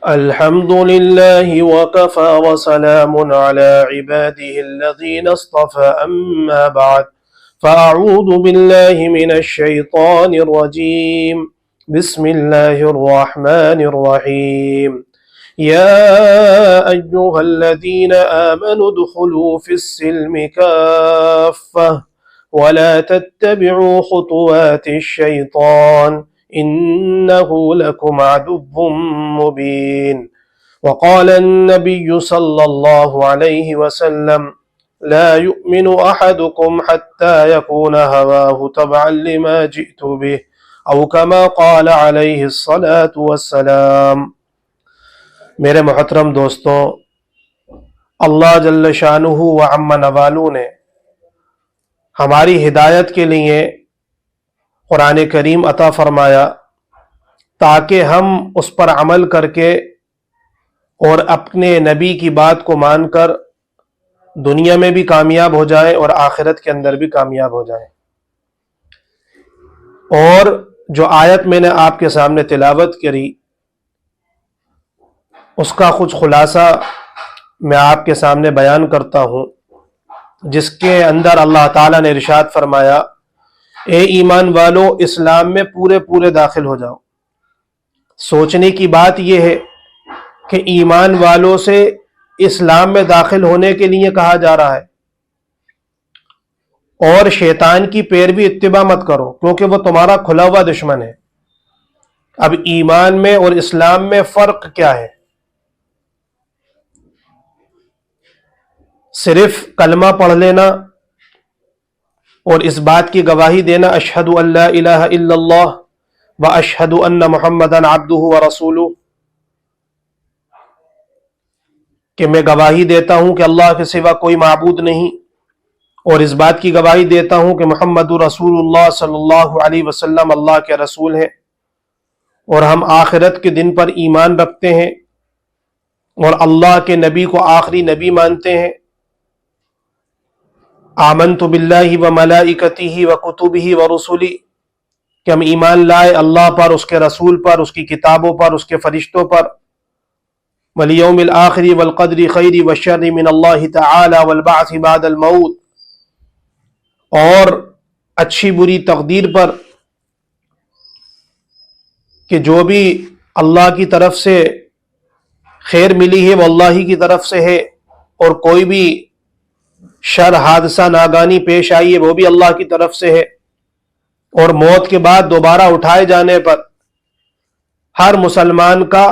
الحمد لله وكفى وسلام على عباده الذين اصطفى أما بعد فأعوذ بالله من الشيطان الرجيم بسم الله الرحمن الرحيم يا أيها الذين آمنوا ادخلوا في السلم كافة ولا تتبعوا خطوات الشيطان إنه لكم عدو مبين وقال النبي صلى الله عليه وسلم لا يؤمن أحدكم حتى يكون هواه تبعا لما جئت به أو كما قال عليه الصلاة والسلام۔ میرے محترم دوستوں، اللہ جل شانہ و عم نوالہ نے ہماری ہدایت کے لیے قرآن کریم عطا فرمایا تاکہ ہم اس پر عمل کر کے اور اپنے نبی کی بات کو مان کر دنیا میں بھی کامیاب ہو جائیں اور آخرت کے اندر بھی کامیاب ہو جائیں۔ اور جو آیت میں نے آپ کے سامنے تلاوت کری اس کا کچھ خلاصہ میں آپ کے سامنے بیان کرتا ہوں، جس کے اندر اللہ تعالیٰ نے ارشاد فرمایا، اے ایمان والو اسلام میں پورے داخل ہو جاؤ۔ سوچنے کی بات یہ ہے کہ ایمان والوں سے اسلام میں داخل ہونے کے لیے کہا جا رہا ہے، اور شیطان کی پیروی اتباع مت کرو کیونکہ وہ تمہارا کھلا ہوا دشمن ہے۔ اب ایمان میں اور اسلام میں فرق کیا ہے؟ صرف کلمہ پڑھ لینا اور اس بات کی گواہی دینا، اشہد ان لا الہ الا اللہ و اشہد ان محمدا عبدہ و رسولہ، کہ میں گواہی دیتا ہوں کہ اللہ کے سوا کوئی معبود نہیں، اور اس بات کی گواہی دیتا ہوں کہ محمد رسول اللہ صلی اللہ علیہ وسلم اللہ کے رسول ہیں، اور ہم آخرت کے دن پر ایمان رکھتے ہیں اور اللہ کے نبی کو آخری نبی مانتے ہیں۔ آمنت باللہ و ملائکتہ و کتبہ و رسلہ، کہ ہم ایمان لائے اللہ پر، اس کے رسول پر، اس کی کتابوں پر، اس کے فرشتوں پر، والیوم الآخر والقدر خیر والشر من اللہ تعالی والبعث بعد الموت، اور اچھی بری تقدیر پر، کہ جو بھی اللہ کی طرف سے خیر ملی ہے وہ اللہ ہی کی طرف سے ہے، اور کوئی بھی شر حادثہ ناگانی پیش آئی ہے وہ بھی اللہ کی طرف سے ہے، اور موت کے بعد دوبارہ اٹھائے جانے پر ہر مسلمان کا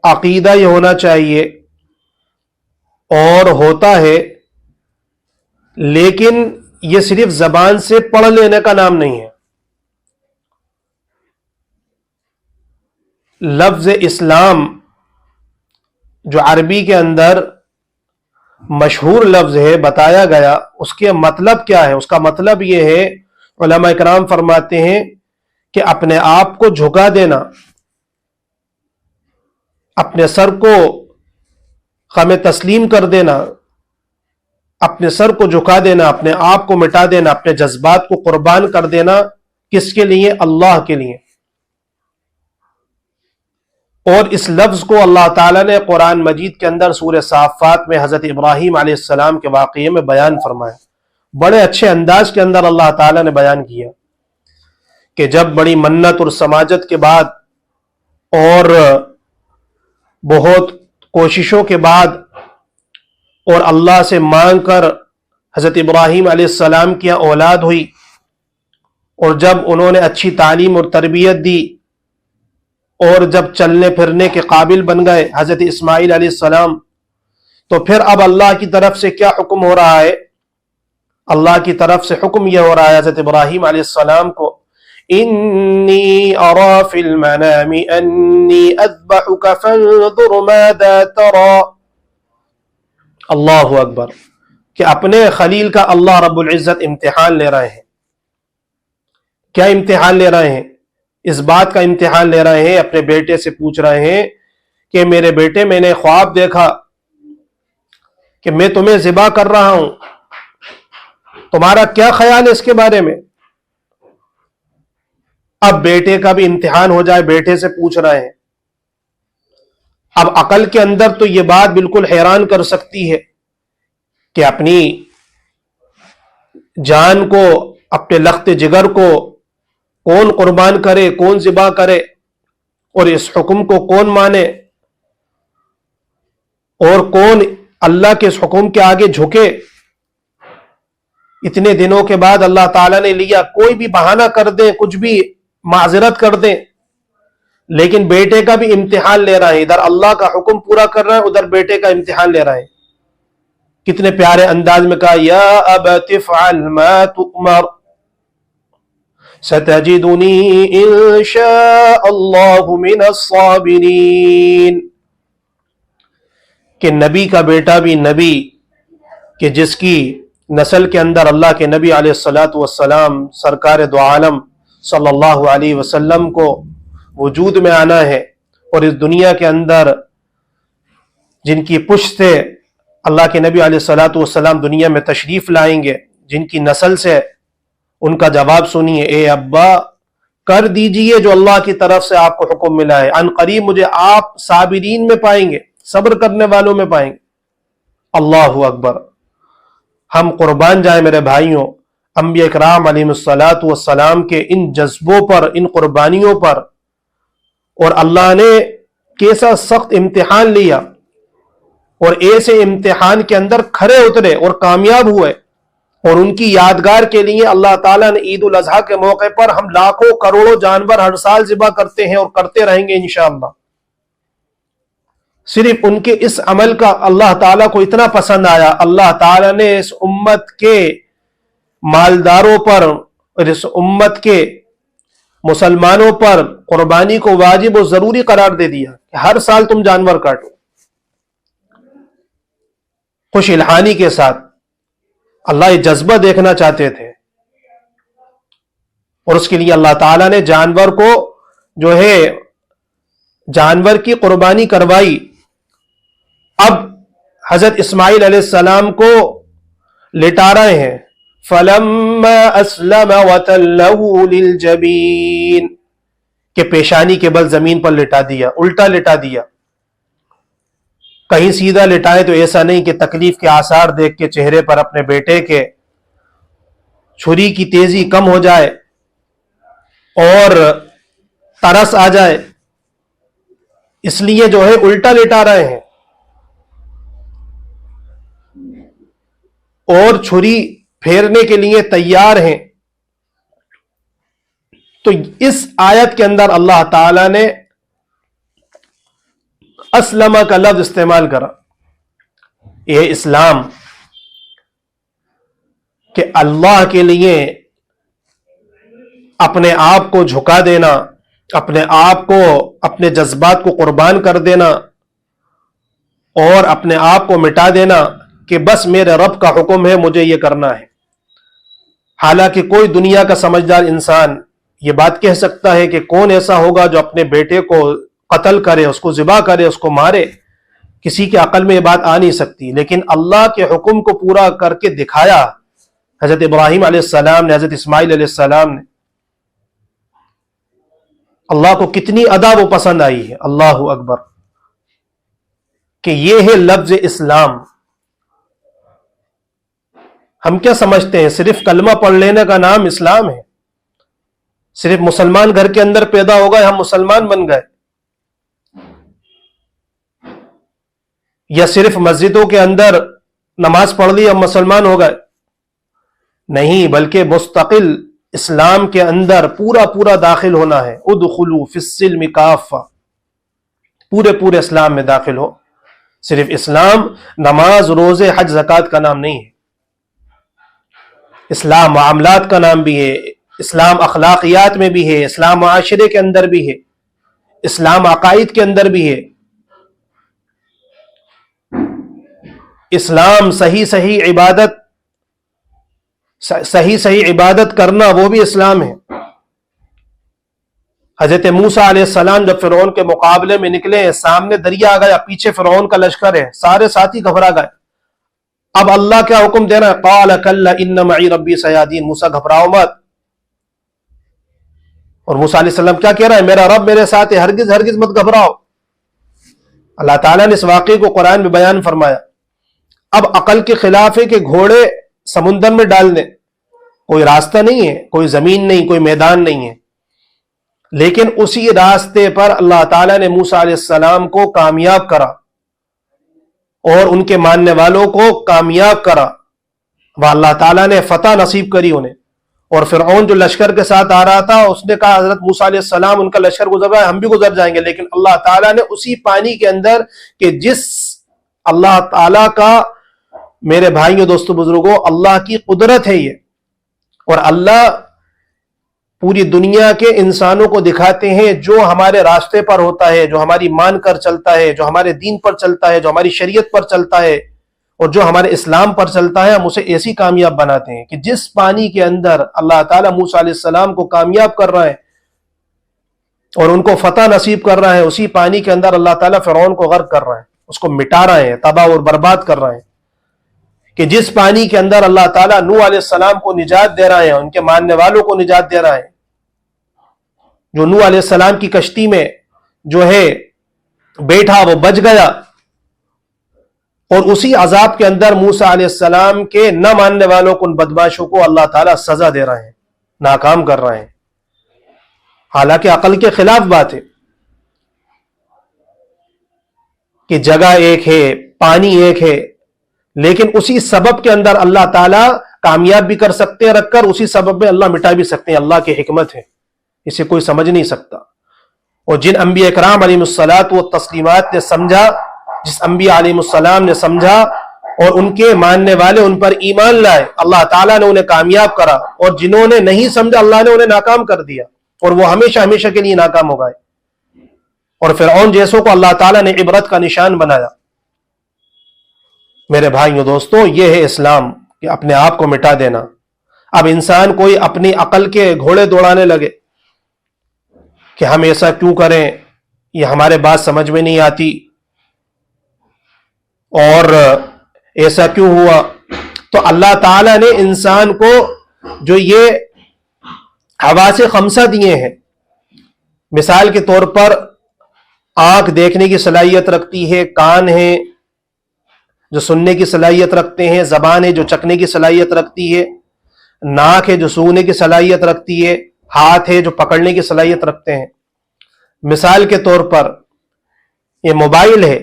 عقیدہ یہ ہونا چاہیے، اور ہوتا ہے، لیکن یہ صرف زبان سے پڑھ لینے کا نام نہیں ہے۔ لفظ اسلام جو عربی کے اندر مشہور لفظ ہے، بتایا گیا اس کے مطلب کیا ہے۔ اس کا مطلب یہ ہے، علماء کرام فرماتے ہیں کہ اپنے آپ کو جھکا دینا، اپنے سر کو خم تسلیم کر دینا، اپنے سر کو جھکا دینا، اپنے آپ کو مٹا دینا، اپنے جذبات کو قربان کر دینا، کس کے لیے؟ اللہ کے لیے۔ اور اس لفظ کو اللہ تعالیٰ نے قرآن مجید کے اندر سورہ صافات میں حضرت ابراہیم علیہ السلام کے واقعے میں بیان فرمایا، بڑے اچھے انداز کے اندر اللہ تعالیٰ نے بیان کیا کہ جب بڑی منت اور سماجت کے بعد اور بہت کوششوں کے بعد اور اللہ سے مانگ کر حضرت ابراہیم علیہ السلام کی اولاد ہوئی، اور جب انہوں نے اچھی تعلیم اور تربیت دی اور جب چلنے پھرنے کے قابل بن گئے حضرت اسماعیل علیہ السلام، تو پھر اب اللہ کی طرف سے کیا حکم ہو رہا ہے؟ اللہ کی طرف سے حکم یہ ہو رہا ہے حضرت ابراہیم علیہ السلام کو، انی ارا فی المنام انی اذبحک فانظر ماذا ترى۔ اللہ اکبر، کہ اپنے خلیل کا اللہ رب العزت امتحان لے رہے ہیں۔ کیا امتحان لے رہے ہیں؟ اس بات کا امتحان لے رہے ہیں، اپنے بیٹے سے پوچھ رہے ہیں کہ میرے بیٹے، میں نے خواب دیکھا کہ میں تمہیں ذبح کر رہا ہوں، تمہارا کیا خیال ہے اس کے بارے میں؟ اب بیٹے کا بھی امتحان ہو جائے، بیٹے سے پوچھ رہے ہیں۔ اب عقل کے اندر تو یہ بات بالکل حیران کر سکتی ہے کہ اپنی جان کو، اپنے لخت جگر کو کون قربان کرے، کون ذبح کرے، اور اس حکم کو کون مانے، اور کون اللہ کے اس حکم کے آگے جھکے۔ اتنے دنوں کے بعد اللہ تعالیٰ نے لیا، کوئی بھی بہانہ کر دیں، کچھ بھی معذرت کر دیں، لیکن بیٹے کا بھی امتحان لے رہا ہے۔ ادھر اللہ کا حکم پورا کر رہا ہے، ادھر بیٹے کا امتحان لے رہا ہے۔ کتنے پیارے انداز میں کہا، یا ابت افعل ما تؤمر ستجدنی ان شاء اللہ من الصابرین، کہ نبی کا بیٹا بھی نبی، کہ جس کی نسل کے اندر اللہ کے نبی علیہ الصلاۃ والسلام سرکار دو عالم صلی اللہ علیہ وسلم کو وجود میں آنا ہے، اور اس دنیا کے اندر جن کی پشت سے اللہ کے نبی علیہ الصلاۃ والسلام دنیا میں تشریف لائیں گے، جن کی نسل سے، ان کا جواب سنیے، اے ابا کر دیجئے جو اللہ کی طرف سے آپ کو حکم ملا ہے، ان قریب مجھے آپ صابرین میں پائیں گے، صبر کرنے والوں میں پائیں گے۔ اللہ اکبر۔ ہم قربان جائیں میرے بھائیوں انبیاء اکرام علیہ الصلاۃ والسلام کے ان جذبوں پر، ان قربانیوں پر، اور اللہ نے کیسا سخت امتحان لیا، اور ایسے امتحان کے اندر کھرے اترے اور کامیاب ہوئے، اور ان کی یادگار کے لیے اللہ تعالیٰ نے عید الاضحیٰ کے موقع پر ہم لاکھوں کروڑوں جانور ہر سال ذبح کرتے ہیں اور کرتے رہیں گے انشاءاللہ۔ صرف ان کے اس عمل کا اللہ تعالیٰ کو اتنا پسند آیا، اللہ تعالیٰ نے اس امت کے مالداروں پر اور اس امت کے مسلمانوں پر قربانی کو واجب و ضروری قرار دے دیا کہ ہر سال تم جانور کاٹو، خوش الحانی کے ساتھ۔ اللہ یہ جذبہ دیکھنا چاہتے تھے، اور اس کے لیے اللہ تعالیٰ نے جانور کو جو ہے جانور کی قربانی کروائی۔ اب حضرت اسماعیل علیہ السلام کو لٹا رہے ہیں، فَلَمَّا أَسْلَمَ وَتَلَّهُ لِلْجَبِينِ، کہ پیشانی کے بل زمین پر لٹا دیا، الٹا لٹا دیا۔ کہیں سیدھا لٹائے تو ایسا نہیں کہ تکلیف کے آثار دیکھ کے چہرے پر اپنے بیٹے کے چھری کی تیزی کم ہو جائے اور ترس آ جائے، اس لیے جو ہے الٹا لٹا رہے ہیں، اور چھری پھیرنے کے لیے تیار ہیں۔ تو اس آیت کے اندر اللہ تعالی نے اسلم کا لفظ استعمال کرا۔ یہ اسلام کہ اللہ کے لیے اپنے آپ کو جھکا دینا، اپنے آپ کو، اپنے جذبات کو قربان کر دینا، اور اپنے آپ کو مٹا دینا کہ بس میرے رب کا حکم ہے، مجھے یہ کرنا ہے۔ حالانکہ کوئی دنیا کا سمجھدار انسان یہ بات کہہ سکتا ہے کہ کون ایسا ہوگا جو اپنے بیٹے کو قتل کرے، اس کو ذبح کرے، اس کو مارے۔ کسی کے عقل میں یہ بات آ نہیں سکتی، لیکن اللہ کے حکم کو پورا کر کے دکھایا حضرت ابراہیم علیہ السلام نے، حضرت اسماعیل علیہ السلام نے۔ اللہ کو کتنی ادا وہ پسند آئی ہے، اللہ اکبر، کہ یہ ہے لفظ اسلام۔ ہم کیا سمجھتے ہیں صرف کلمہ پڑھ لینے کا نام اسلام ہے، صرف مسلمان گھر کے اندر پیدا ہو گئے ہم مسلمان بن گئے، یا صرف مسجدوں کے اندر نماز پڑھ لی ہم مسلمان ہو گئے؟ نہیں، بلکہ مستقل اسلام کے اندر پورا داخل ہونا ہے۔ ادخلوا فی السلم کافہ، پورے اسلام میں داخل ہو۔ صرف اسلام نماز، روزے، حج، زکوٰۃ کا نام نہیں ہے، اسلام معاملات کا نام بھی ہے، اسلام اخلاقیات میں بھی ہے، اسلام معاشرے کے اندر بھی ہے، اسلام عقائد کے اندر بھی ہے۔ اسلام صحیح عبادت کرنا، وہ بھی اسلام ہے۔ حضرت موسیٰ علیہ السلام جب فرعون کے مقابلے میں نکلے، سامنے دریا آ گیا، پیچھے فرعون کا لشکر ہے، سارے ساتھی گھبرا گئے۔ اب اللہ کیا حکم دے رہا ہے؟ قال کلا ان معی ربی سیہدین، موسیٰ گھبراؤ مت۔ اور موسیٰ علیہ السلام کیا کہہ رہا ہے؟ میرا رب میرے ساتھ ہے، ہرگز مت گھبراؤ۔ اللہ تعالیٰ نے اس واقعے کو قرآن میں بیان فرمایا. اب عقل کے خلاف ہے کہ گھوڑے سمندر میں ڈال دیں، کوئی راستہ نہیں ہے، کوئی زمین نہیں، کوئی میدان نہیں ہے، لیکن اسی راستے پر اللہ تعالیٰ نے موسیٰ علیہ السلام کو کامیاب کرا اور ان کے ماننے والوں کو کامیاب کرا، وہ اللہ تعالیٰ نے فتح نصیب کری انہیں. اور فرعون جو لشکر کے ساتھ آ رہا تھا اس نے کہا حضرت موسیٰ علیہ السلام ان کا لشکر گزر رہا ہے، ہم بھی گزر جائیں گے، لیکن اللہ تعالیٰ نے اسی پانی کے اندر کہ جس اللہ تعالیٰ کا، میرے بھائیوں دوستو بزرگوں، اللہ کی قدرت ہے یہ، اور اللہ پوری دنیا کے انسانوں کو دکھاتے ہیں جو ہمارے راستے پر ہوتا ہے، جو ہماری مان کر چلتا ہے، جو ہمارے دین پر چلتا ہے، جو ہماری شریعت پر چلتا ہے اور جو ہمارے اسلام پر چلتا ہے، ہم اسے ایسی کامیاب بناتے ہیں کہ جس پانی کے اندر اللہ تعالیٰ موسیٰ علیہ السلام کو کامیاب کر رہا ہے اور ان کو فتح نصیب کر رہا ہے، اسی پانی کے اندر اللہ تعالیٰ فرعون کو غرق کر رہا ہے، اس کو مٹا رہا ہے، تباہ اور برباد کر رہا ہے. کہ جس پانی کے اندر اللہ تعالیٰ نوح علیہ السلام کو نجات دے رہا ہے، ان کے ماننے والوں کو نجات دے رہا ہے، جو نوح علیہ السلام کی کشتی میں جو ہے بیٹھا وہ بچ گیا، اور اسی عذاب کے اندر موسیٰ علیہ السلام کے نہ ماننے والوں کو، ان بدماشوں کو اللہ تعالیٰ سزا دے رہے ہیں، ناکام کر رہے ہیں، حالانکہ عقل کے خلاف بات ہے کہ جگہ ایک ہے، پانی ایک ہے، لیکن اسی سبب کے اندر اللہ تعالیٰ کامیاب بھی کر سکتے ہیں رکھ کر، اسی سبب میں اللہ مٹا بھی سکتے ہیں. اللہ کی حکمت ہے، اسے کوئی سمجھ نہیں سکتا. اور جن انبیاء کرام علیہ الصلاۃ والتسلیمات نے سمجھا، جس انبیاء علیہ السلام نے سمجھا اور ان کے ماننے والے ان پر ایمان لائے، اللہ تعالیٰ نے انہیں کامیاب کرا، اور جنہوں نے نہیں سمجھا اللہ نے انہیں ناکام کر دیا، اور وہ ہمیشہ ہمیشہ کے لیے ناکام ہو گئے. اور فرعون جیسوں کو اللہ تعالیٰ نے عبرت کا نشان بنایا. میرے بھائیوں دوستوں، یہ ہے اسلام کہ اپنے آپ کو مٹا دینا. اب انسان کوئی اپنی عقل کے گھوڑے دوڑانے لگے کہ ہم ایسا کیوں کریں، یہ ہمارے بات سمجھ میں نہیں آتی، اور ایسا کیوں ہوا. تو اللہ تعالیٰ نے انسان کو جو یہ حواس خمسہ دیے ہیں، مثال کے طور پر آنکھ دیکھنے کی صلاحیت رکھتی ہے، کان ہے جو سننے کی صلاحیت رکھتے ہیں، زبان ہے جو چکھنے کی صلاحیت رکھتی ہے، ناک ہے جو سونگنے کی صلاحیت رکھتی ہے، ہاتھ ہے جو پکڑنے کی صلاحیت رکھتے ہیں. مثال کے طور پر یہ موبائل ہے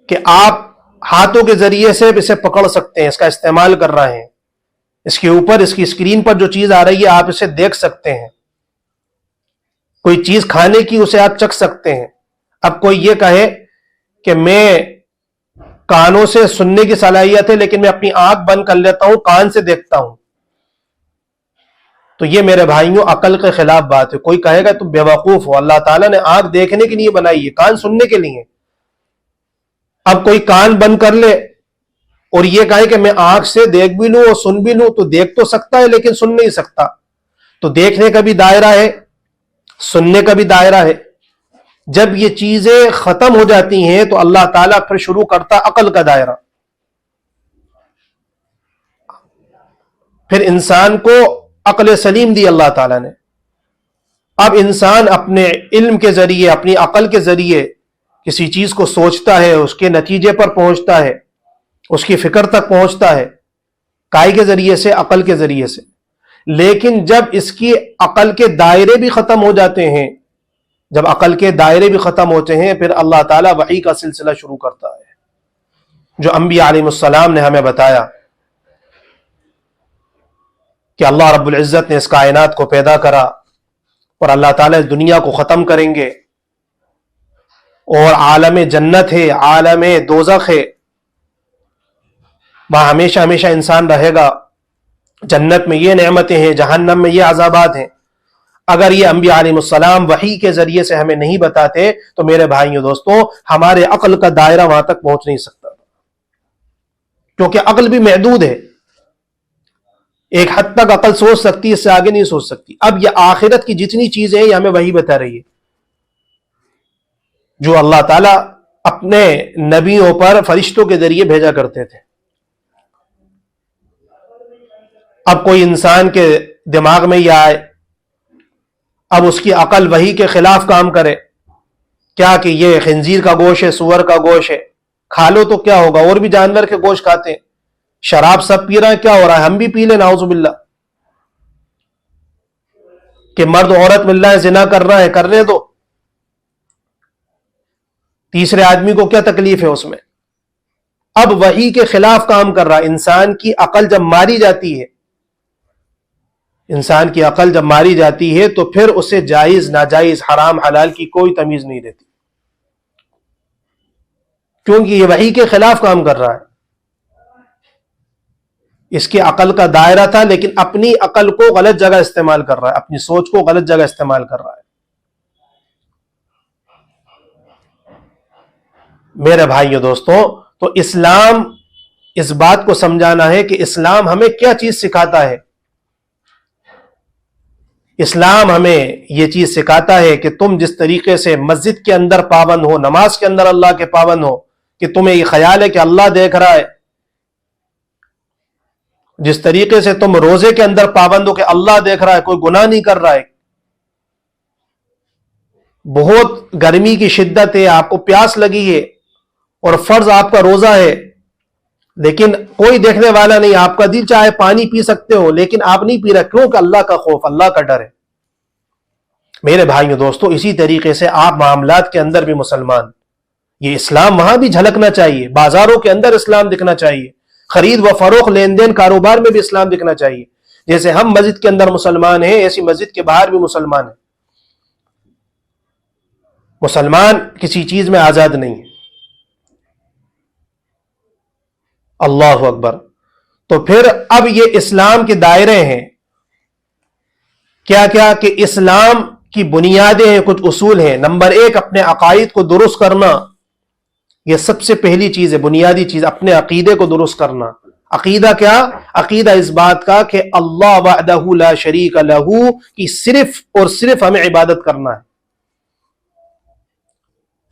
کہ آپ ہاتھوں کے ذریعے سے اسے پکڑ سکتے ہیں، اس کا استعمال کر رہے ہیں، اس کے اوپر اس کی اسکرین پر جو چیز آ رہی ہے آپ اسے دیکھ سکتے ہیں، کوئی چیز کھانے کی اسے آپ چکھ سکتے ہیں. اب کوئی یہ کہے کہ میں کانوں سے سننے کی صلاحیت ہے لیکن میں اپنی آنکھ بند کر لیتا ہوں، کان سے دیکھتا ہوں، تو یہ میرے بھائیوں عقل کے خلاف بات ہے. کوئی کہے گا تم بیوقوف ہو، اللہ تعالیٰ نے آنکھ دیکھنے کے لیے بنائی ہے، کان سننے کے لیے. اب کوئی کان بند کر لے اور یہ کہے کہ میں آنکھ سے دیکھ بھی لوں اور سن بھی لوں، تو دیکھ تو سکتا ہے لیکن سن نہیں سکتا. تو دیکھنے کا بھی دائرہ ہے، سننے کا بھی دائرہ ہے. جب یہ چیزیں ختم ہو جاتی ہیں تو اللہ تعالیٰ پھر شروع کرتا عقل کا دائرہ. پھر انسان کو عقل سلیم دی اللہ تعالیٰ نے. اب انسان اپنے علم کے ذریعے، اپنی عقل کے ذریعے کسی چیز کو سوچتا ہے، اس کے نتیجے پر پہنچتا ہے، اس کی فکر تک پہنچتا ہے، کائی کے ذریعے سے، عقل کے ذریعے سے. لیکن جب اس کی عقل کے دائرے بھی ختم ہو جاتے ہیں، جب عقل کے دائرے بھی ختم ہوتے ہیں، پھر اللہ تعالیٰ وحی کا سلسلہ شروع کرتا ہے، جو انبیاء علیہ السلام نے ہمیں بتایا کہ اللہ رب العزت نے اس کائنات کو پیدا کرا اور اللہ تعالیٰ اس دنیا کو ختم کریں گے، اور عالم جنت ہے، عالم دوزخ ہے، وہاں ہمیشہ ہمیشہ انسان رہے گا. جنت میں یہ نعمتیں ہیں، جہنم میں یہ عذابات ہیں. اگر یہ انبیاء علیہ السلام وحی کے ذریعے سے ہمیں نہیں بتاتے تو میرے بھائیوں دوستوں ہمارے عقل کا دائرہ وہاں تک پہنچ نہیں سکتا، کیونکہ عقل بھی محدود ہے. ایک حد تک عقل سوچ سکتی ہے، اس سے آگے نہیں سوچ سکتی. اب یہ آخرت کی جتنی چیزیں ہیں یہ ہمیں وحی بتا رہی ہے، جو اللہ تعالیٰ اپنے نبیوں پر فرشتوں کے ذریعے بھیجا کرتے تھے. اب کوئی انسان کے دماغ میں یہ آئے، اب اس کی عقل وحی کے خلاف کام کرے کیا کہ یہ خنزیر کا گوشت ہے، سور کا گوشت ہے، کھا لو تو کیا ہوگا، اور بھی جانور کے گوشت کھاتے ہیں، شراب سب پی رہے ہیں، کیا ہو رہا ہے، ہم بھی پی لیں، نعوذ باللہ. کہ مرد عورت مل رہا ہے، زنا کر رہا ہے، کرنے دو، تیسرے آدمی کو کیا تکلیف ہے اس میں. اب وحی کے خلاف کام کر رہا ہے. انسان کی عقل جب ماری جاتی ہے، انسان کی عقل جب ماری جاتی ہے تو پھر اسے جائز ناجائز حرام حلال کی کوئی تمیز نہیں رہتی، کیونکہ یہ وحی کے خلاف کام کر رہا ہے. اس کی عقل کا دائرہ تھا، لیکن اپنی عقل کو غلط جگہ استعمال کر رہا ہے، اپنی سوچ کو غلط جگہ استعمال کر رہا ہے. میرے بھائیو دوستوں، تو اسلام اس بات کو سمجھانا ہے کہ اسلام ہمیں کیا چیز سکھاتا ہے. اسلام ہمیں یہ چیز سکھاتا ہے کہ تم جس طریقے سے مسجد کے اندر پابند ہو، نماز کے اندر اللہ کے پابند ہو، کہ تمہیں یہ خیال ہے کہ اللہ دیکھ رہا ہے، جس طریقے سے تم روزے کے اندر پابند ہو کہ اللہ دیکھ رہا ہے، کوئی گناہ نہیں کر رہا ہے، بہت گرمی کی شدت ہے، آپ کو پیاس لگی ہے اور فرض آپ کا روزہ ہے، لیکن کوئی دیکھنے والا نہیں، آپ کا دل چاہے پانی پی سکتے ہو لیکن آپ نہیں پی رہے، کیوں کہ اللہ کا خوف، اللہ کا ڈر ہے. میرے بھائیو دوستو، اسی طریقے سے آپ معاملات کے اندر بھی مسلمان، یہ اسلام وہاں بھی جھلکنا چاہیے، بازاروں کے اندر اسلام دکھنا چاہیے، خرید و فروخت، لین دین، کاروبار میں بھی اسلام دکھنا چاہیے. جیسے ہم مسجد کے اندر مسلمان ہیں، ایسی مسجد کے باہر بھی مسلمان ہیں. مسلمان کسی چیز میں آزاد نہیں ہے. اللہ اکبر. تو پھر اب یہ اسلام کے دائرے ہیں، کیا کیا کہ اسلام کی بنیادیں ہیں، کچھ اصول ہیں. نمبر 1، اپنے عقائد کو درست کرنا، یہ سب سے پہلی چیز ہے، بنیادی چیز، اپنے عقیدے کو درست کرنا. عقیدہ کیا؟ عقیدہ اس بات کا کہ اللہ وحدہ لا شریک لہ کی صرف اور صرف ہمیں عبادت کرنا ہے،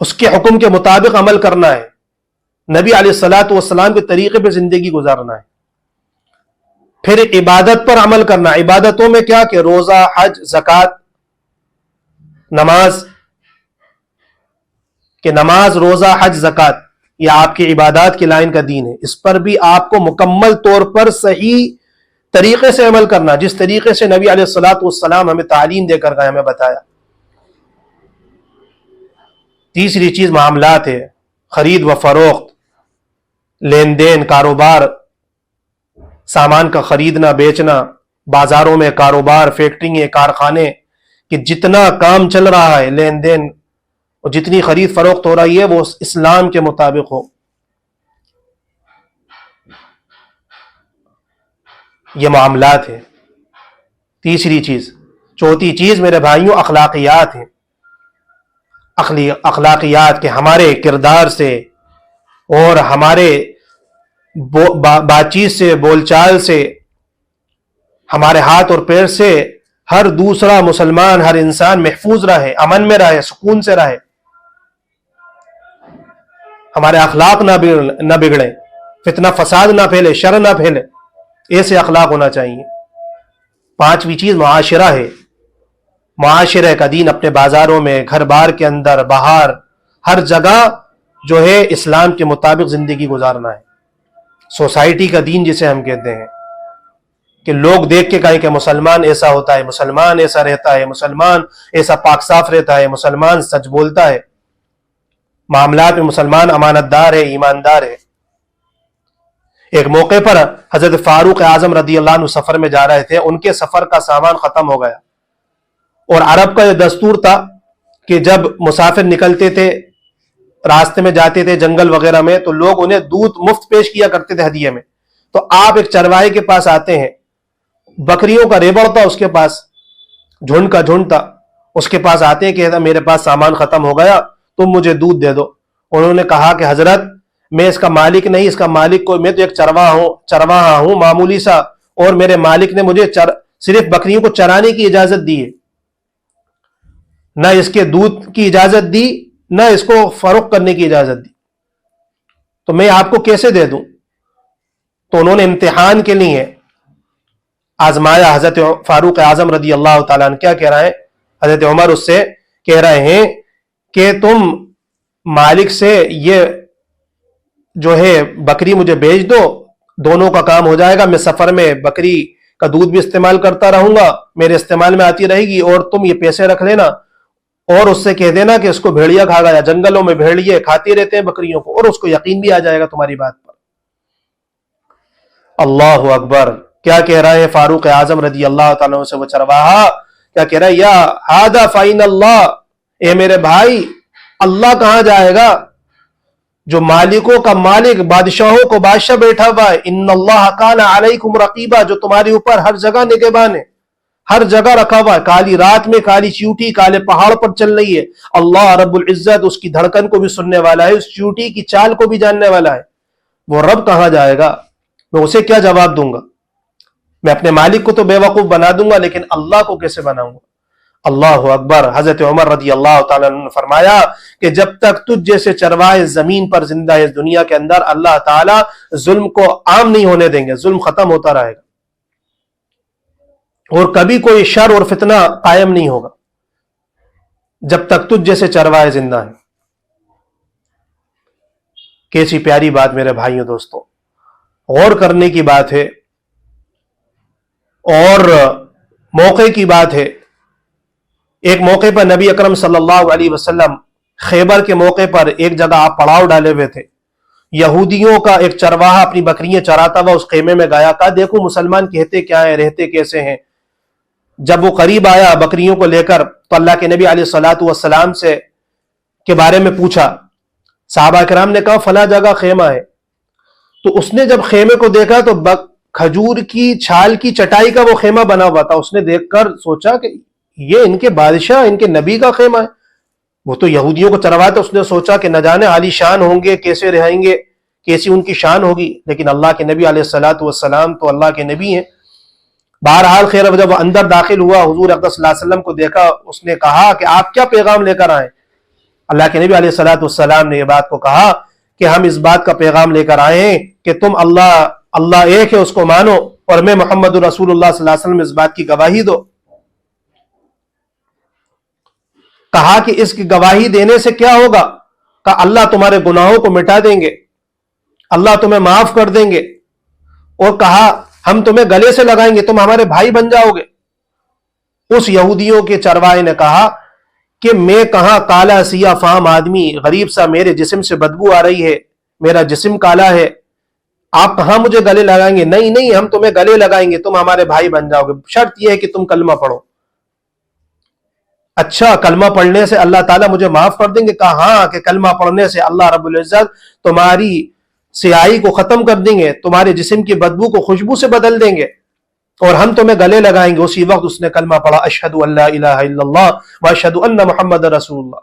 اس کے حکم کے مطابق عمل کرنا ہے، نبی علیہ الصلوۃ والسلام کے طریقے پہ زندگی گزارنا ہے. پھر عبادت پر عمل کرنا. عبادتوں میں کیا کہ روزہ، حج، زکوٰۃ، نماز، کہ نماز، روزہ، حج، زکوٰۃ یہ آپ کی عبادات کی لائن کا دین ہے. اس پر بھی آپ کو مکمل طور پر صحیح طریقے سے عمل کرنا، جس طریقے سے نبی علیہ الصلوۃ والسلام ہمیں تعلیم دے کر گئے، ہمیں بتایا. تیسری چیز معاملات ہے، خرید و فروخت، لین دین، کاروبار، سامان کا خریدنا بیچنا، بازاروں میں کاروبار، فیکٹری، کارخانے، کہ جتنا کام چل رہا ہے، لین دین اور جتنی خرید فروخت ہو رہی ہے وہ اسلام کے مطابق ہو. یہ معاملات ہے تیسری چیز. چوتھی چیز میرے بھائیوں اخلاقیات ہیں. اخلاقیات کہ ہمارے کردار سے اور ہمارے بات چیت سے، بول چال سے، ہمارے ہاتھ اور پیر سے ہر دوسرا مسلمان، ہر انسان محفوظ رہے، امن میں رہے، سکون سے رہے، ہمارے اخلاق نہ بگڑے، فتنہ فساد نہ پھیلے، شر نہ پھیلے، ایسے اخلاق ہونا چاہیے. پانچویں چیز معاشرہ ہے. معاشرے کا دین اپنے بازاروں میں، گھر بار کے اندر، باہر، ہر جگہ جو ہے اسلام کے مطابق زندگی گزارنا ہے. سوسائٹی کا دین جسے ہم کہتے ہیں، کہ لوگ دیکھ کے کہیں کہ مسلمان ایسا ہوتا ہے، مسلمان ایسا رہتا ہے، مسلمان ایسا پاک صاف رہتا ہے، مسلمان سچ بولتا ہے، معاملات میں مسلمان امانت دار ہے، ایماندار ہے. ایک موقع پر حضرت فاروق اعظم رضی اللہ عنہ سفر میں جا رہے تھے، ان کے سفر کا سامان ختم ہو گیا، اور عرب کا یہ دستور تھا کہ جب مسافر نکلتے تھے، راستے میں جاتے تھے جنگل وغیرہ میں، تو لوگ انہیں دودھ مفت پیش کیا کرتے تھے ہدیے میں. تو آپ ایک چرواہے کے پاس آتے ہیں، بکریوں کا ریبڑ تھا اس کے پاس، جھنڈ کا جھنڈ تھا، اس کے پاس آتے ہیں کہ میرے پاس سامان ختم ہو گیا، تم مجھے دودھ دے دو. انہوں نے کہا کہ حضرت میں اس کا مالک نہیں، اس کا مالک کوئی، میں تو ایک چرواہا ہوں معمولی سا، اور میرے مالک نے مجھے صرف بکریوں کو چرانے کی اجازت دی ہے، نہ اس کے دودھ کی اجازت دی، نہ اس کو فروخت کرنے کی اجازت دی، تو میں آپ کو کیسے دے دوں؟ تو انہوں نے امتحان کے لیے آزمایا. حضرت فاروق اعظم رضی اللہ تعالیٰ عنہ کیا کہہ رہے ہیں؟ حضرت عمر اس سے کہہ رہے ہیں کہ تم مالک سے یہ جو ہے بکری مجھے بیچ دو، دونوں کا کام ہو جائے گا، میں سفر میں بکری کا دودھ بھی استعمال کرتا رہوں گا، میرے استعمال میں آتی رہے گی، اور تم یہ پیسے رکھ لینا، اور اس سے کہہ دینا کہ اس کو بھیڑیا کھا گیا، جنگلوں میں بھیڑیے کھاتے رہتے ہیں بکریوں کو، اور اس کو یقین بھی آ جائے گا تمہاری بات پر۔ اللہ اکبر! کیا کہہ رہا ہے فاروق اعظم رضی اللہ تعالیٰ عنہ سے وہ چرواہا؟ کیا کہہ رہا ہے؟ یا ہادہ فائن اللہ، اے میرے بھائی، اللہ کہاں جائے گا؟ جو مالکوں کا مالک، بادشاہوں کو بادشاہ بیٹھا ہوا ہے، ان اللہ کان علیکم رقیبا، جو تمہارے اوپر ہر جگہ نگہبان ہے، ہر جگہ رکھا ہوا ہے، کالی رات میں کالی چیوٹی کالے پہاڑ پر چل رہی ہے، اللہ رب العزت اس کی دھڑکن کو بھی سننے والا ہے، اس چیوٹی کی چال کو بھی جاننے والا ہے۔ وہ رب کہاں جائے گا؟ میں اسے کیا جواب دوں گا؟ میں اپنے مالک کو تو بے وقوف بنا دوں گا، لیکن اللہ کو کیسے بناؤں گا؟ اللہ اکبر! حضرت عمر رضی اللہ تعالیٰ عنہ نے فرمایا کہ جب تک تجھ جیسے چرواہے زمین پر زندہ ہے، اس دنیا کے اندر، اللہ تعالیٰ ظلم کو عام نہیں ہونے دیں گے، ظلم ختم ہوتا رہے گا، اور کبھی کوئی شر اور فتنہ قائم نہیں ہوگا جب تک تجھ جیسے چرواہے زندہ ہیں۔ کیسی پیاری بات میرے بھائیوں دوستوں، غور کرنے کی بات ہے اور موقع کی بات ہے۔ ایک موقع پر نبی اکرم صلی اللہ علیہ وسلم خیبر کے موقع پر ایک جگہ آپ پڑاؤ ڈالے ہوئے تھے، یہودیوں کا ایک چرواہا اپنی بکریاں چراتا ہوا اس خیمے میں گیا، کہا دیکھو مسلمان کہتے کیا ہیں، رہتے کیسے ہیں۔ جب وہ قریب آیا بکریوں کو لے کر تو اللہ کے نبی علیہ الصلوۃ والسلام سے کے بارے میں پوچھا، صحابہ کرام نے کہا فلاں جگہ خیمہ ہے۔ تو اس نے جب خیمے کو دیکھا تو کھجور کی چھال کی چٹائی کا وہ خیمہ بنا ہوا تھا، اس نے دیکھ کر سوچا کہ یہ ان کے بادشاہ، ان کے نبی کا خیمہ ہے۔ وہ تو یہودیوں کو چروایا تھا، اس نے سوچا کہ نہ جانے عالی شان ہوں گے، کیسے رہیں گے، کیسی ان کی شان ہوگی، لیکن اللہ کے نبی علیہ الصلوۃ والسلام تو اللہ کے نبی ہیں۔ بہرحال خیر، جب وہ اندر داخل ہوا، حضور اقدس صلی اللہ علیہ وسلم کو دیکھا، اس نے کہا کہ آپ کیا پیغام لے کر آئے؟ اللہ کے نبی علیہ الصلوۃ والسلام نے یہ بات کو کہا کہ ہم اس بات کا پیغام لے کر آئے ہیں کہ تم اللہ ایک ہے اس کو مانو، اور میں محمد رسول اللہ صلی اللہ علیہ وسلم اس بات کی گواہی دو۔ کہا کہ اس کی گواہی دینے سے کیا ہوگا؟ کہا اللہ تمہارے گناہوں کو مٹا دیں گے، اللہ تمہیں معاف کر دیں گے، اور کہا ہم تمہیں گلے سے لگائیں گے، تم ہمارے بھائی بن جاؤ گے۔ اس یہودیوں کے چرواہے نے کہا کہ میں کہاں کالا سیاہ فام آدمی غریب سا، میرے جسم سے بدبو آ رہی ہے، میرا جسم کالا ہے، آپ کہاں مجھے گلے لگائیں گے؟ نہیں نہیں، ہم تمہیں گلے لگائیں گے، تم ہمارے بھائی بن جاؤ گے، شرط یہ ہے کہ تم کلمہ پڑھو۔ اچھا، کلمہ پڑھنے سے اللہ تعالیٰ مجھے معاف کر دیں گے؟ کہا ہاں، کہ کلمہ پڑھنے سے اللہ رب العزت تمہاری سیاہی کو ختم کر دیں گے، تمہارے جسم کی بدبو کو خوشبو سے بدل دیں گے، اور ہم تمہیں گلے لگائیں گے۔ اسی وقت اس نے کلمہ پڑھا، اشہد ان لا الہ الا اللہ واشہد ان محمد رسول اللہ،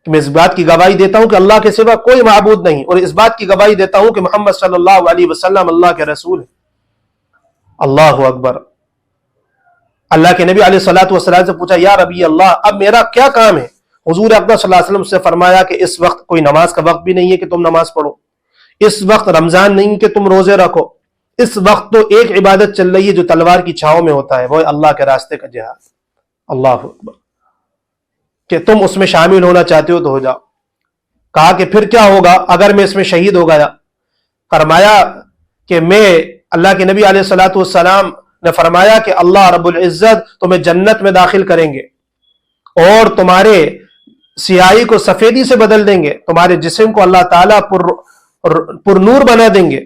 کہ میں اس بات کی گواہی دیتا ہوں کہ اللہ کے سوا کوئی معبود نہیں، اور اس بات کی گواہی دیتا ہوں کہ محمد صلی اللہ علیہ وسلم اللہ کے رسول ہے۔ اللہ اکبر! اللہ کے نبی علیہ الصلوۃ والسلام سے پوچھا یا ربی اللہ، اب میرا کیا کام ہے؟ حضور اقدس صلی اللہ علیہ وسلم سے فرمایا کہ اس وقت کوئی نماز کا وقت بھی نہیں ہے کہ تم نماز پڑھو، اس وقت رمضان نہیں کہ تم روزے رکھو، اس وقت تو ایک عبادت چل رہی ہے جو تلوار کی چھاؤں میں ہوتا ہے، وہ اللہ کے راستے کا جہاد۔ اللہ اکبر! کہ تم اس میں شامل ہونا چاہتے ہو تو ہو جاؤ۔ کہا کہ پھر کیا ہوگا اگر میں اس میں شہید ہو گیا؟ فرمایا کہ اللہ کے نبی علیہ الصلوۃ والسلام نے فرمایا کہ اللہ رب العزت تمہیں جنت میں داخل کریں گے، اور تمہارے سیاہی کو سفیدی سے بدل دیں گے، تمہارے جسم کو اللہ تعالیٰ پر نور بنا دیں گے،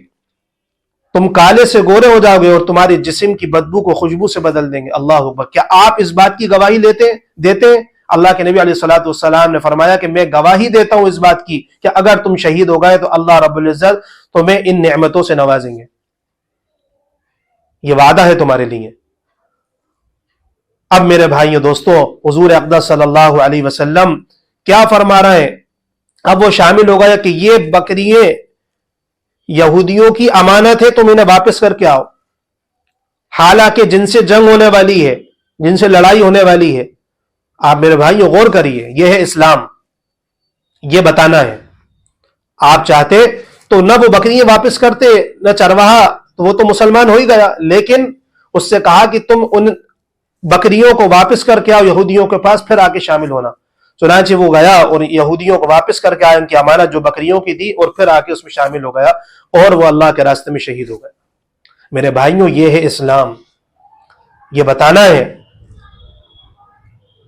تم کالے سے گورے ہو جاؤ گے، اور تمہارے جسم کی بدبو کو خوشبو سے بدل دیں گے۔ اللہ اکبر! کیا آپ اس بات کی گواہی دیتے ہیں؟ اللہ کے نبی علیہ الصلوۃ والسلام نے فرمایا کہ میں گواہی دیتا ہوں اس بات کی کہ اگر تم شہید ہو گئے تو اللہ رب العزت تمہیں ان نعمتوں سے نوازیں گے، یہ وعدہ ہے تمہارے لیے۔ اب میرے بھائیوں دوستوں، حضور اقدس صلی اللہ علیہ وسلم کیا فرما رہے ہیں؟ اب وہ شامل ہو گیا کہ یہ بکریاں یہودیوں کی امانت ہے، تم انہیں واپس کر کے آؤ، حالانکہ جن سے جنگ ہونے والی ہے، جن سے لڑائی ہونے والی ہے۔ آپ میرے بھائیوں غور کریے، یہ ہے اسلام، یہ بتانا ہے۔ آپ چاہتے تو نہ وہ بکریاں واپس کرتے، نہ چرواہا، تو وہ تو مسلمان ہو ہی گیا، لیکن اس سے کہا کہ تم ان بکریوں کو واپس کر کے آؤ یہودیوں کے پاس، پھر آ کے شامل ہونا۔ چنانچہ وہ گیا اور یہودیوں کو واپس کر کے آیا، ان کی امانت جو بکریوں کی تھی، اور پھر آ کے اس میں شامل ہو گیا اور وہ اللہ کے راستے میں شہید ہو گیا۔ میرے بھائیوں، یہ ہے اسلام، یہ بتانا ہے۔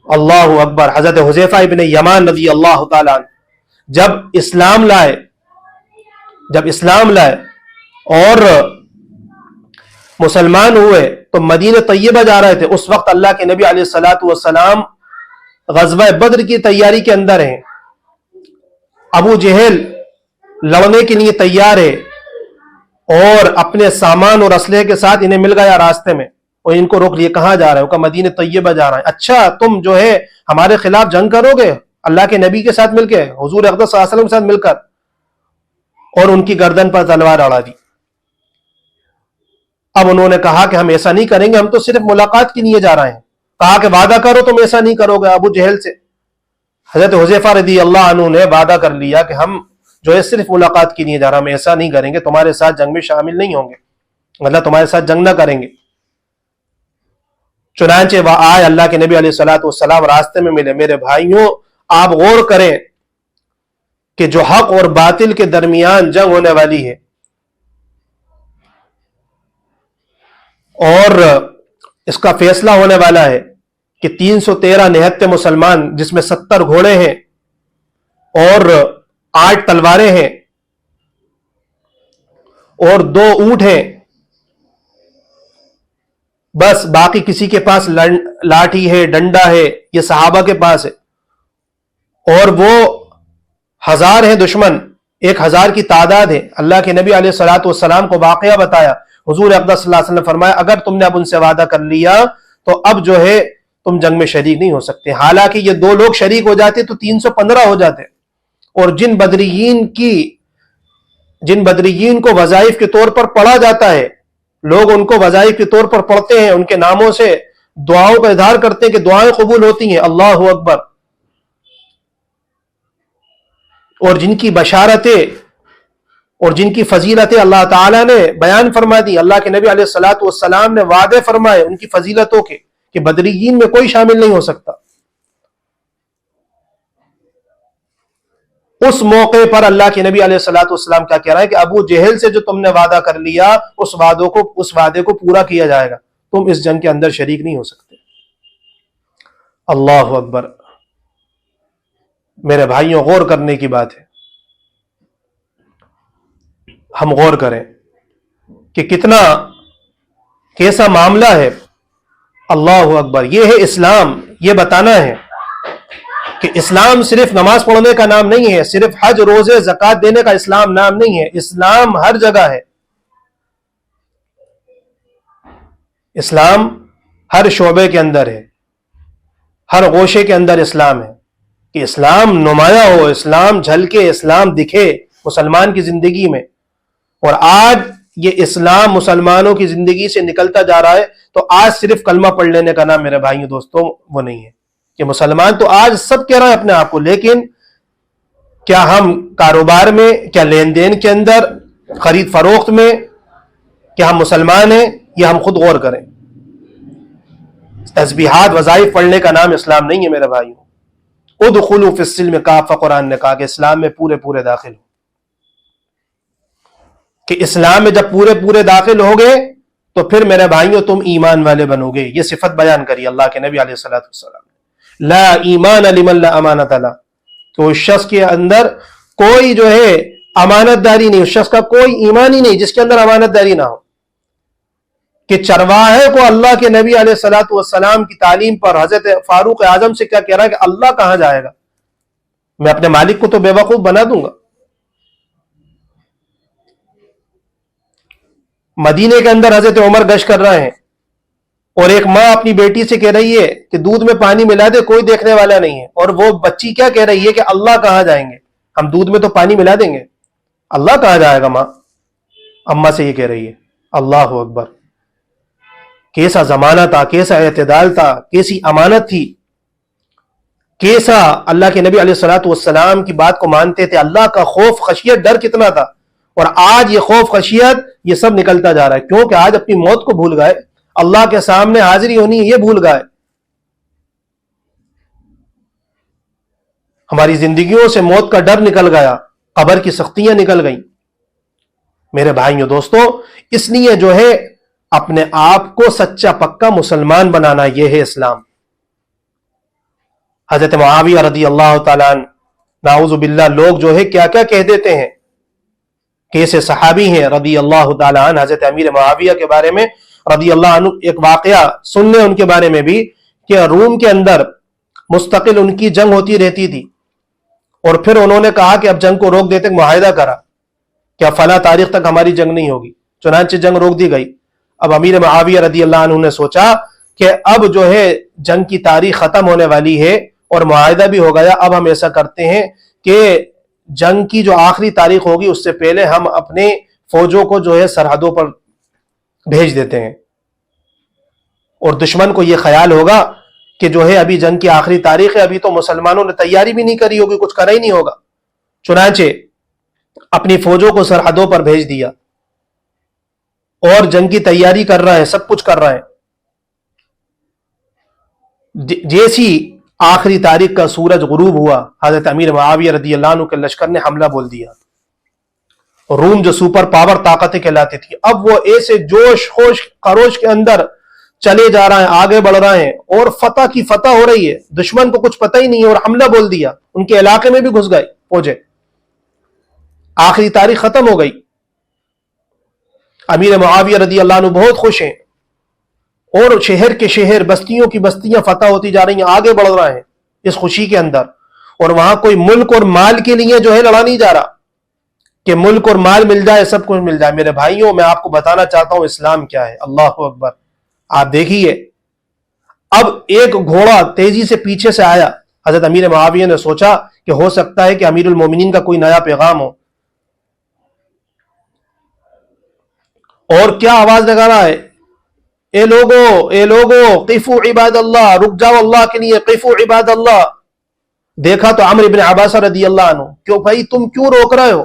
اللہ اکبر۔ حضرت حذیفہ ابن یمان رضی اللہ تعالیٰ عنہ جب اسلام لائے اور مسلمان ہوئے تو مدینہ طیبہ جا رہے تھے۔ اس وقت اللہ کے نبی علیہ الصلوۃ والسلام غزوہ بدر کی تیاری کے اندر ہیں۔ ابو جہل لڑنے کے لیے تیار ہے اور اپنے سامان اور اسلحے کے ساتھ انہیں مل گیا راستے میں، اور ان کو روک لیے، کہاں جا رہے ہو؟ کہ مدینہ طیبہ جا رہے ہیں۔ اچھا، تم جو ہے ہمارے خلاف جنگ کرو گے اللہ کے نبی کے ساتھ مل کے، حضور اقدس صلی اللہ علیہ وسلم کے ساتھ مل کر؟ اور ان کی گردن پر تلوار اڑا دی۔ اب انہوں نے کہا کہ ہم ایسا نہیں کریں گے، ہم تو صرف ملاقات کے لیے جا رہے ہیں۔ کہا کہ وعدہ کرو تم ایسا نہیں کرو گے ابو جہل سے۔ حضرت حذیفہ رضی اللہ عنہ نے وعدہ کر لیا کہ ہم جو ہے صرف ملاقات کے لیے جا رہے ہیں، ہم ایسا نہیں کریں گے، تمہارے ساتھ جنگ میں شامل نہیں ہوں گے، مطلب تمہارے ساتھ جنگ نہ کریں گے۔ چنانچہ وہ آئے، اللہ کے نبی علیہ الصلوۃ والسلام راستے میں ملے۔ میرے بھائیوں، آپ غور کریں کہ جو حق اور باطل کے درمیان جنگ ہونے والی ہے، اور اس کا فیصلہ ہونے والا ہے کہ 313 نہتے مسلمان، جس میں 70 گھوڑے ہیں اور 8 تلواریں ہیں اور 2 اونٹ ہیں، بس باقی کسی کے پاس لاٹھی ہے، ڈنڈا ہے، یہ صحابہ کے پاس ہے، اور وہ 1000 ہیں دشمن، 1000 کی تعداد ہے۔ اللہ کے نبی علیہ الصلوۃ والسلام کو واقعہ بتایا۔ حضور اقدس صلی اللہ علیہ وسلم فرمایا اگر تم نے اب ان سے وعدہ کر لیا تو اب جو ہے تم جنگ میں شریک نہیں ہو سکتے۔ حالانکہ یہ 2 لوگ شریک ہو جاتے تو 315 ہو جاتے، اور جن بدریین کو وظائف کے طور پر پڑھا جاتا ہے، لوگ ان کو وظائف کے طور پر پڑھتے ہیں، ان کے ناموں سے دعاؤں کا اظہار کرتے ہیں کہ دعائیں قبول ہوتی ہیں، اللہ اکبر، اور جن کی بشارتیں اور جن کی فضیلتیں اللہ تعالیٰ نے بیان فرما دی، اللہ کے نبی علیہ الصلوۃ والسلام نے وعدے فرمائے ان کی فضیلتوں کے کہ بدریین میں کوئی شامل نہیں ہو سکتا۔ اس موقع پر اللہ کے نبی علیہ الصلوۃ والسلام کیا کہہ رہا ہے کہ ابو جہل سے جو تم نے وعدہ کر لیا اس وعدے کو پورا کیا جائے گا، تم اس جنگ کے اندر شریک نہیں ہو سکتے۔ اللہ اکبر۔ میرے بھائیوں، غور کرنے کی بات ہے، ہم غور کریں کہ کیسا معاملہ ہے۔ اللہ اکبر۔ یہ ہے اسلام، یہ بتانا ہے کہ اسلام صرف نماز پڑھنے کا نام نہیں ہے، صرف حج روزے زکوٰۃ دینے کا اسلام نام نہیں ہے، اسلام ہر جگہ ہے، اسلام ہر شعبے کے اندر ہے، ہر گوشے کے اندر اسلام ہے، کہ اسلام نمایاں ہو، اسلام جھلکے، اسلام دکھے مسلمان کی زندگی میں۔ اور آج یہ اسلام مسلمانوں کی زندگی سے نکلتا جا رہا ہے، تو آج صرف کلمہ پڑھ لینے کا نام میرے بھائیوں دوستوں وہ نہیں ہے، کہ مسلمان تو آج سب کہہ رہا ہے اپنے آپ کو، لیکن کیا ہم کاروبار میں، کیا لین دین کے اندر، خرید فروخت میں، کیا ہم مسلمان ہیں؟ یہ ہم خود غور کریں۔ تسبیحات وظائف پڑھنے کا نام اسلام نہیں ہے میرے بھائیوں۔ ادخلوا فی السلم کافہ، قرآن نے کہا کہ اسلام میں پورے داخل ہو، کہ اسلام میں جب پورے داخل ہو گئے تو پھر میرے بھائیوں تم ایمان والے بنو گے۔ یہ صفت بیان کری اللہ کے نبی علیہ الصلوۃ والسلام نے، لا ایمان لمن لا امانت له، تو اس شخص کے اندر کوئی جو ہے امانت داری نہیں، اس شخص کا کوئی ایمان ہی نہیں جس کے اندر امانت داری نہ ہو۔ کہ چرواہے کو اللہ کے نبی علیہ الصلوۃ والسلام کی تعلیم پر حضرت فاروق اعظم سے کیا کہہ رہا ہے کہ اللہ کہاں جائے گا، میں اپنے مالک کو تو بے وقوف بنا دوں گا۔ مدینے کے اندر حضرت عمر گشت کر رہے ہیں، اور ایک ماں اپنی بیٹی سے کہہ رہی ہے کہ دودھ میں پانی ملا دے، کوئی دیکھنے والا نہیں ہے، اور وہ بچی کیا کہہ رہی ہے کہ اللہ کہاں جائیں گے، ہم دودھ میں تو پانی ملا دیں گے، اللہ کہاں جائے گا ماں، اماں سے یہ کہہ رہی ہے۔ اللہ اکبر۔ کیسا زمانہ تھا، کیسا اعتدال تھا، کیسی امانت تھی، کیسا اللہ کے نبی علیہ الصلوۃ والسلام کی بات کو مانتے تھے، اللہ کا خوف خشیت ڈر کتنا تھا۔ اور آج یہ خوف خشیت یہ سب نکلتا جا رہا ہے، کیونکہ آج اپنی موت کو بھول گئے، اللہ کے سامنے حاضری ہونی ہے یہ بھول گئے۔ ہماری زندگیوں سے موت کا ڈر نکل گیا، قبر کی سختیاں نکل گئیں۔ میرے بھائیوں دوستو، اس لیے جو ہے اپنے آپ کو سچا پکا مسلمان بنانا، یہ ہے اسلام۔ حضرت معاویہ رضی اللہ تعالیٰ عنہ، نعوذ باللہ، لوگ جو ہے کیا کیا کہہ دیتے ہیں کہ ایسے صحابی ہیں رضی اللہ تعالیٰ عنہ، حضرت امیر معاویہ کے بارے میں رضی اللہ عنہ، ایک واقعہ سن لیں ان کے بارے میں بھی، کہ روم کے اندر مستقل ان کی جنگ ہوتی رہتی تھی، اور پھر انہوں نے کہا کہ اب جنگ کو روک دیتے، معاہدہ کرا کہ اب فلاں تاریخ تک ہماری جنگ نہیں ہوگی، چنانچہ جنگ روک دی گئی۔ اب امیر معاویہ رضی اللہ عنہ نے سوچا کہ اب جو ہے جنگ کی تاریخ ختم ہونے والی ہے اور معاہدہ بھی ہو گیا، اب ہم ایسا کرتے ہیں کہ جنگ کی جو آخری تاریخ ہوگی اس سے پہلے ہم اپنے فوجوں کو جو ہے سرحدوں پر بھیج دیتے ہیں، اور دشمن کو یہ خیال ہوگا کہ جو ہے ابھی جنگ کی آخری تاریخ ہے، ابھی تو مسلمانوں نے تیاری بھی نہیں کری ہوگی، کچھ کرا ہی نہیں ہوگا۔ چنانچہ اپنی فوجوں کو سرحدوں پر بھیج دیا اور جنگ کی تیاری کر رہا ہے، سب کچھ کر رہا ہے۔ جیسی آخری تاریخ کا سورج غروب ہوا، حضرت امیر معاویہ رضی اللہ عنہ کے لشکر نے حملہ بول دیا۔ روم جو سپر پاور طاقتیں کہلاتی تھی، اب وہ ایسے جوش خوش خروش کے اندر چلے جا رہے ہیں، آگے بڑھ رہے ہیں، اور فتح کی فتح ہو رہی ہے، دشمن کو کچھ پتہ ہی نہیں ہے، اور حملہ بول دیا، ان کے علاقے میں بھی گھس گئے فوجیں، آخری تاریخ ختم ہو گئی۔ امیر معاویہ رضی اللہ عنہ بہت خوش ہیں، اور شہر کے شہر، بستیوں کی بستیاں فتح ہوتی جا رہی ہیں، آگے بڑھ رہے ہیں اس خوشی کے اندر، اور وہاں کوئی ملک اور مال کے لیے جو ہے لڑا نہیں جا رہا کہ ملک اور مال مل جائے، سب کچھ مل جائے۔ میرے بھائیوں، میں آپ کو بتانا چاہتا ہوں اسلام کیا ہے۔ اللہ اکبر! آپ دیکھیے، اب ایک گھوڑا تیزی سے پیچھے سے آیا، حضرت امیر معاویہ نے سوچا کہ ہو سکتا ہے کہ امیر المومنین کا کوئی نیا پیغام ہو، اور کیا آواز لگا رہا ہے، اے لوگو قفو عباد اللہ، رک جاؤ اللہ کے لیے، قفو عباد اللہ۔ دیکھا تو عمرو بن عباسہ رضی اللہ عنہ، کیوں بھائی تم کیوں روک رہے ہو،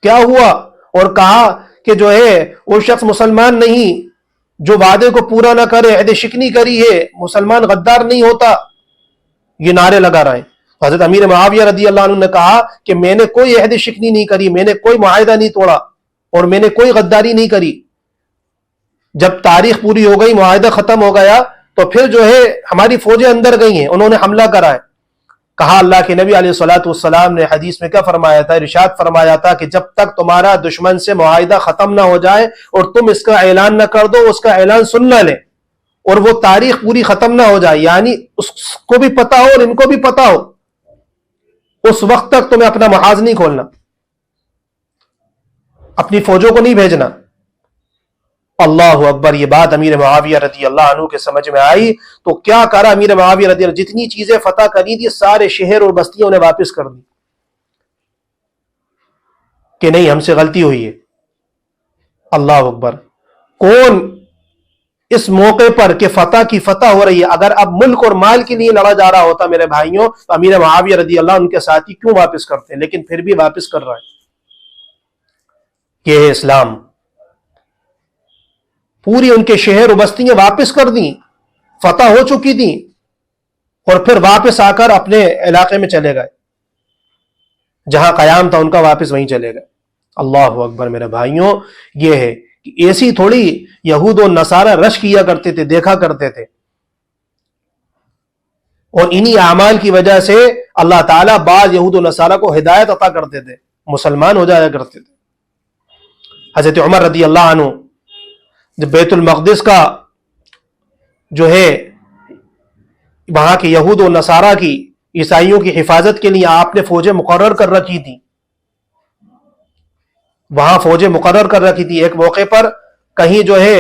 کیا ہوا؟ اور کہا کہ جو ہے وہ شخص مسلمان نہیں جو وعدے کو پورا نہ کرے، عہد شکنی کری ہے، مسلمان غدار نہیں ہوتا، یہ نعرے لگا رہے ہیں۔ حضرت امیر معاویہ رضی اللہ عنہ نے کہا کہ میں نے کوئی عہد شکنی نہیں کری، میں نے کوئی معاہدہ نہیں توڑا، اور میں نے کوئی غداری نہیں کری۔ جب تاریخ پوری ہو گئی، معاہدہ ختم ہو گیا، تو پھر جو ہے ہماری فوجیں اندر گئی ہیں، انہوں نے حملہ کرا ہے۔ کہا اللہ کے نبی علیہ الصلوۃ والسلام نے حدیث میں کیا فرمایا تھا، ارشاد فرمایا تھا کہ جب تک تمہارا دشمن سے معاہدہ ختم نہ ہو جائے اور تم اس کا اعلان نہ کر دو، اس کا اعلان سن نہ لیں، اور وہ تاریخ پوری ختم نہ ہو جائے، یعنی اس کو بھی پتا ہو اور ان کو بھی پتا ہو، اس وقت تک تمہیں اپنا محاذ نہیں کھولنا، اپنی فوجوں کو نہیں بھیجنا۔ اللہ اکبر! یہ بات امیر معاویہ رضی اللہ عنہ کے سمجھ میں آئی تو کیا کرا امیر معاویہ رضی اللہ، جتنی چیزیں فتح کری تھی سارے شہر اور بستیوں نے واپس کر دی کہ نہیں، ہم سے غلطی ہوئی ہے۔ اللہ اکبر! کون اس موقع پر کہ فتح کی فتح ہو رہی ہے، اگر اب ملک اور مال کے لیے لڑا جا رہا ہوتا میرے بھائیوں، تو امیر معاویہ رضی اللہ عنہ کے ساتھی کیوں واپس کرتے ہیں، لیکن پھر بھی واپس کر رہا ہے۔ یہ ہے اسلام۔ پوری ان کے شہر و بستیاں واپس کر دیں، فتح ہو چکی تھیں، اور پھر واپس آ کر اپنے علاقے میں چلے گئے، جہاں قیام تھا ان کا، واپس وہیں چلے گئے۔ اللہ اکبر! میرے بھائیوں، یہ ہے کہ ایسی تھوڑی یہود و نصارہ رش کیا کرتے تھے، دیکھا کرتے تھے، اور انہی اعمال کی وجہ سے اللہ تعالیٰ بعض یہود و نصارہ کو ہدایت عطا کرتے تھے، مسلمان ہو جایا کرتے تھے۔ حضرت عمر رضی اللہ عنہ جب بیت المقدس کا جو ہے وہاں کے یہود و نصارہ کی، عیسائیوں کی حفاظت کے لیے آپ نے فوجیں مقرر کر رکھی تھی، وہاں فوجیں مقرر کر رکھی تھی۔ ایک موقع پر کہیں جو ہے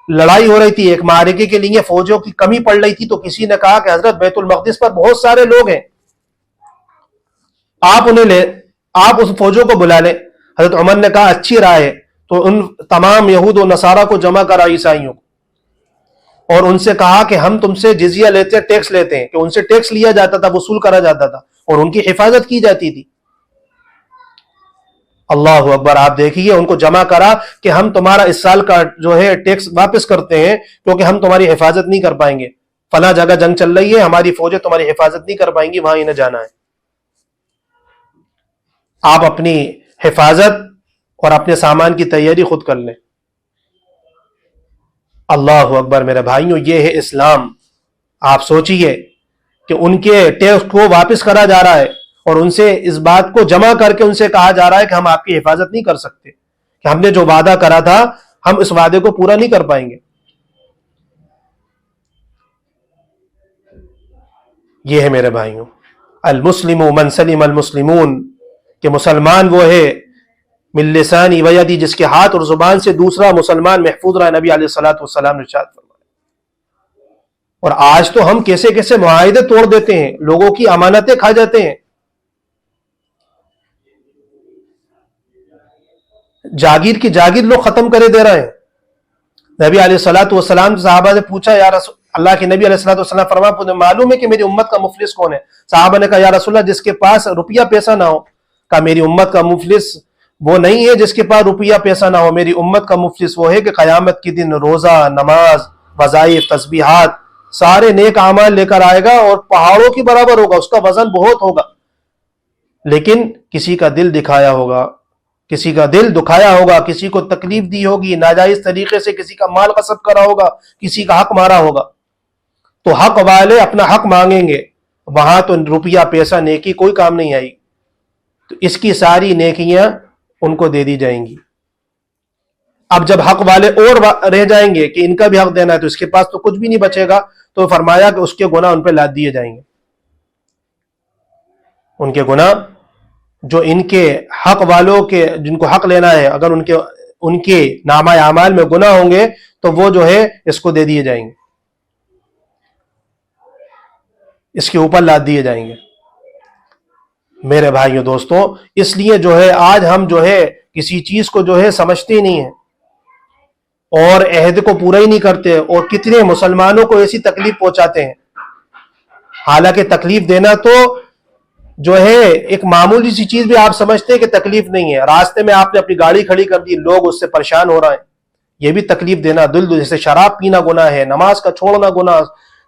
لڑائی ہو رہی تھی، ایک معرکے کے لیے فوجوں کی کمی پڑ رہی تھی، تو کسی نے کہا کہ حضرت بیت المقدس پر بہت سارے لوگ ہیں، آپ اس فوجوں کو بلا لیں۔ حضرت عمر نے کہا اچھی رائے ہے، تو ان تمام یہود و نصارہ کو جمع کرا، عیسائیوں کو، اور ان سے کہا کہ ہم تم سے جزیہ لیتے ہیں، ٹیکس لیتے ہیں، کہ ان سے ٹیکس لیا جاتا تھا، وصول کرا جاتا تھا، اور ان کی حفاظت کی جاتی تھی۔ اللہ اکبر! آپ دیکھیے، ان کو جمع کرا کہ ہم تمہارا اس سال کا جو ہے ٹیکس واپس کرتے ہیں، کیونکہ ہم تمہاری حفاظت نہیں کر پائیں گے، فلاں جگہ جنگ چل رہی ہے، ہماری فوجیں تمہاری حفاظت نہیں کر پائیں گی، وہاں انہیں جانا ہے۔ آپ اپنی حفاظت اور اپنے سامان کی تیاری خود کر لیں۔ اللہ اکبر میرے بھائیوں، یہ ہے اسلام۔ آپ سوچئے کہ ان کے ٹیکس کو واپس کرا جا رہا ہے اور ان سے اس بات کو جمع کر کے ان سے کہا جا رہا ہے کہ ہم آپ کی حفاظت نہیں کر سکتے، کہ ہم نے جو وعدہ کرا تھا ہم اس وعدے کو پورا نہیں کر پائیں گے۔ یہ ہے میرے بھائیوں المسلم من سلم المسلمون، کہ مسلمان وہ ہے من لسانی و یدی، جس کے ہاتھ اور زبان سے دوسرا مسلمان محفوظ رہا۔ نبی علیہ الصلوۃ والسلام نے ارشاد فرمایا۔ اور آج تو ہم کیسے کیسے معاہدے توڑ دیتے ہیں، لوگوں کی امانتیں کھا جاتے ہیں۔ جاگیر کی جاگیر لوگ ختم کرے دے رہے ہیں۔ نبی علیہ الصلوۃ والسلام صحابہ نے پوچھا، یا رسول اللہ کے نبی علیہ الصلوۃ والسلام فرمایا، مجھے معلوم ہے کہ میری امت کا مفلس کون ہے؟ صحابہ نے کہا یا رسول اللہ جس کے پاس روپیہ پیسہ نہ ہو۔ کہا میری امت کا مفلس وہ نہیں ہے جس کے پاس روپیہ پیسہ نہ ہو، میری امت کا مفلس وہ ہے کہ قیامت کے دن روزہ، نماز، وظائف، تسبیحات، سارے نیک اعمال لے کر آئے گا اور پہاڑوں کی برابر ہوگا، اس کا وزن بہت ہوگا، لیکن کسی کا دل دکھایا ہوگا، کسی کا دل دکھایا ہوگا، کسی کو تکلیف دی ہوگی، ناجائز طریقے سے کسی کا مال غصب کرا ہوگا، کسی کا حق مارا ہوگا، تو حق والے اپنا حق مانگیں گے، وہاں تو روپیہ پیسہ نیکی کوئی کام نہیں آئی، تو اس کی ساری نیکیاں ان کو دے دی جائیں گی۔ اب جب حق والے اور رہ جائیں گے کہ ان کا بھی حق دینا ہے، تو اس کے پاس تو کچھ بھی نہیں بچے گا، تو فرمایا کہ اس کے گناہ ان پہ لاد دیے جائیں گے۔ ان کے گناہ جو ان کے حق والوں کے جن کو حق لینا ہے، اگر ان کے نامہ اعمال میں گناہ ہوں گے تو وہ جو ہے اس کو دے دیے جائیں گے، اس کے اوپر لاد دیے جائیں گے۔ میرے بھائیوں دوستوں، اس لیے جو ہے آج ہم جو ہے کسی چیز کو جو ہے سمجھتے ہی نہیں ہیں اور عہد کو پورا ہی نہیں کرتے، اور کتنے مسلمانوں کو ایسی تکلیف پہنچاتے ہیں۔ حالانکہ تکلیف دینا تو جو ہے ایک معمولی سی چیز بھی آپ سمجھتے ہیں کہ تکلیف نہیں ہے، راستے میں آپ نے اپنی گاڑی کھڑی کر دی، لوگ اس سے پریشان ہو رہے ہیں، یہ بھی تکلیف دینا۔ جیسے شراب پینا گناہ ہے، نماز کا چھوڑنا گناہ،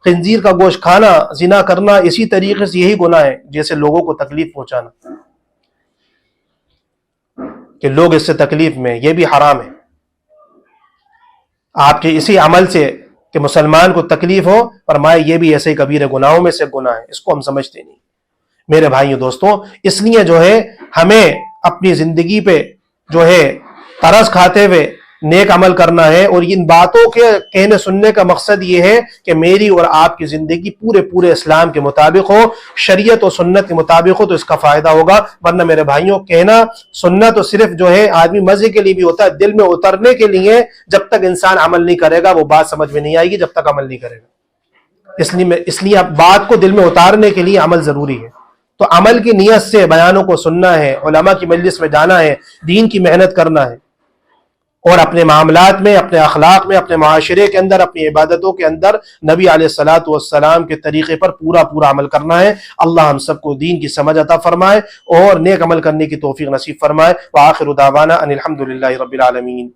خنزیر کا گوشت کھانا، زنا کرنا، اسی طریقے سے یہی گناہ ہے، جیسے لوگوں کو تکلیف پہنچانا، کہ لوگ اس سے تکلیف میں، یہ بھی حرام ہے۔ آپ کے اسی عمل سے کہ مسلمان کو تکلیف ہو، فرمائے یہ بھی ایسے کبیرہ گناہوں میں سے گناہ ہے، اس کو ہم سمجھتے نہیں۔ میرے بھائیوں دوستوں، اس لیے جو ہے ہمیں اپنی زندگی پہ جو ہے ترس کھاتے ہوئے نیک عمل کرنا ہے، اور ان باتوں کے کہنے سننے کا مقصد یہ ہے کہ میری اور آپ کی زندگی پورے اسلام کے مطابق ہو، شریعت و سنت کے مطابق ہو، تو اس کا فائدہ ہوگا۔ ورنہ میرے بھائیوں کہنا سننا تو صرف جو ہے آدمی مزے کے لیے بھی ہوتا ہے، دل میں اترنے کے لیے جب تک انسان عمل نہیں کرے گا وہ بات سمجھ میں نہیں آئے گی، جب تک عمل نہیں کرے گا۔ اس لیے اب بات کو دل میں اتارنے کے لیے عمل ضروری ہے۔ تو عمل کی نیت سے بیانوں کو سننا ہے، علماء کی مجلس میں جانا ہے، دین کی محنت کرنا ہے، اور اپنے معاملات میں، اپنے اخلاق میں، اپنے معاشرے کے اندر، اپنی عبادتوں کے اندر نبی علیہ الصلوۃ والسلام کے طریقے پر پورا عمل کرنا ہے۔ اللہ ہم سب کو دین کی سمجھ عطا فرمائے اور نیک عمل کرنے کی توفیق نصیب فرمائے۔ وآخر دعوانا ان الحمد للہ رب العالمین۔